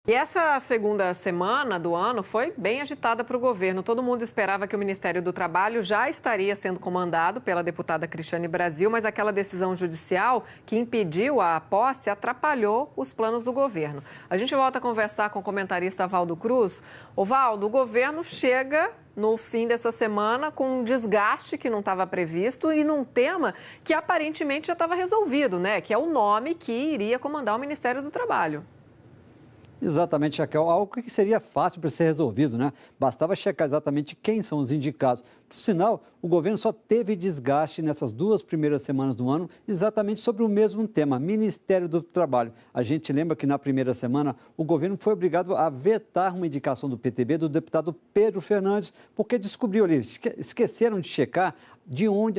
E essa segunda semana do ano foi bem agitada para o governo. Todo mundo esperava que o Ministério do Trabalho já estaria sendo comandado pela deputada Cristiane Brasil, mas aquela decisão judicial que impediu a posse atrapalhou os planos do governo. A gente volta a conversar com o comentarista Valdo Cruz. Ô Valdo, o governo chega no fim dessa semana com um desgaste que não estava previsto e num tema que aparentemente já estava resolvido, né? Que é o nome que iria comandar o Ministério do Trabalho. Exatamente, Raquel. Algo que seria fácil para ser resolvido, né? Bastava checar exatamente quem são os indicados. Por sinal, o governo só teve desgaste nessas duas primeiras semanas do ano exatamente sobre o mesmo tema, Ministério do Trabalho. A gente lembra que na primeira semana o governo foi obrigado a vetar uma indicação do PTB do deputado Pedro Fernandes, porque descobriu ali, esqueceram de checar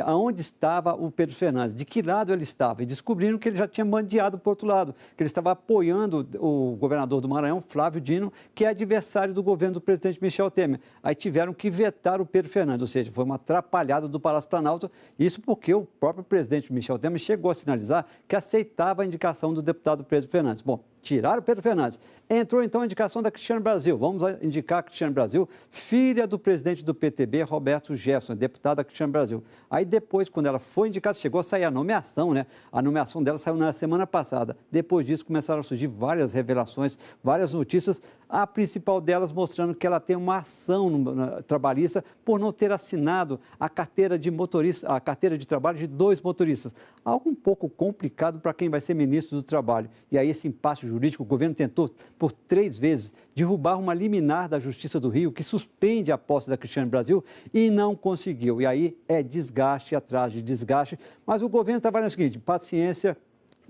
aonde estava o Pedro Fernandes, de que lado ele estava, e descobriram que ele já tinha mandeado para o outro lado, que ele estava apoiando o governador do Maranhão, Flávio Dino, que é adversário do governo do presidente Michel Temer. Aí tiveram que vetar o Pedro Fernandes, ou seja, foi uma atrapalhada do Palácio Planalto, isso porque o próprio presidente Michel Temer chegou a sinalizar que aceitava a indicação do deputado Pedro Fernandes. Bom, tiraram o Pedro Fernandes. Entrou, então, a indicação da Cristiane Brasil. Vamos indicar a Cristiane Brasil, filha do presidente do PTB, Roberto Jefferson, deputada Cristiane Brasil. Aí depois, quando ela foi indicada, chegou a sair a nomeação, né? A nomeação dela saiu na semana passada. Depois disso, começaram a surgir várias revelações, várias notícias, a principal delas mostrando que ela tem uma ação trabalhista por não ter assinado a carteira de motorista, a carteira de trabalho de 2 motoristas. Algo um pouco complicado para quem vai ser ministro do Trabalho. E aí esse impasse jurídico, o governo tentou por 3 vezes derrubar uma liminar da Justiça do Rio que suspende a posse da Cristiane Brasil e não conseguiu. E aí é desgaste atrás de desgaste, mas o governo trabalha no seguinte: paciência.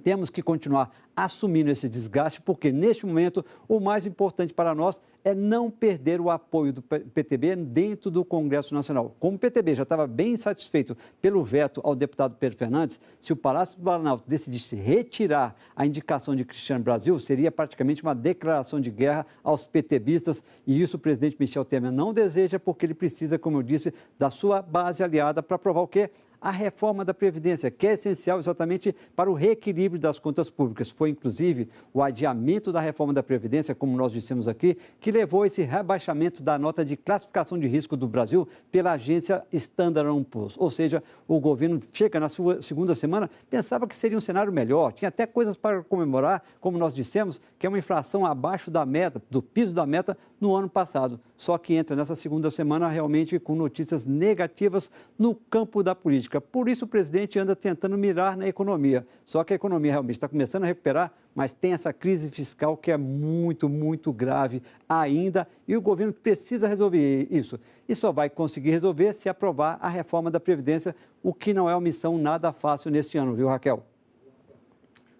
Temos que continuar assumindo esse desgaste, porque neste momento o mais importante para nós é não perder o apoio do PTB dentro do Congresso Nacional. Como o PTB já estava bem insatisfeito pelo veto ao deputado Pedro Fernandes, se o Palácio do Planalto decidisse retirar a indicação de Cristiane Brasil, seria praticamente uma declaração de guerra aos PTBistas, e isso o presidente Michel Temer não deseja, porque ele precisa, como eu disse, da sua base aliada para provar o quê? A reforma da Previdência, que é essencial exatamente para o reequilíbrio das contas públicas. Foi, inclusive, o adiamento da reforma da Previdência, como nós dissemos aqui, que levou a esse rebaixamento da nota de classificação de risco do Brasil pela agência Standard & Poor's. Ou seja, o governo chega na sua segunda semana, pensava que seria um cenário melhor, tinha até coisas para comemorar, como nós dissemos, que é uma inflação abaixo da meta, do piso da meta, no ano passado. Só que entra nessa segunda semana realmente com notícias negativas no campo da política. Por isso o presidente anda tentando mirar na economia. Só que a economia realmente está começando a recuperar, mas tem essa crise fiscal que é muito, muito grave ainda, e o governo precisa resolver isso. E só vai conseguir resolver se aprovar a reforma da Previdência, o que não é uma missão nada fácil neste ano, viu, Raquel?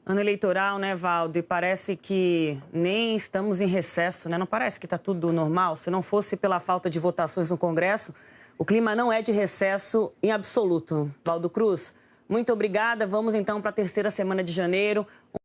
Ano eleitoral, né, Valdo? E parece que nem estamos em recesso, né? Não parece que está tudo normal? Se não fosse pela falta de votações no Congresso, o clima não é de recesso em absoluto. Valdo Cruz, muito obrigada. Vamos então para a terceira semana de janeiro.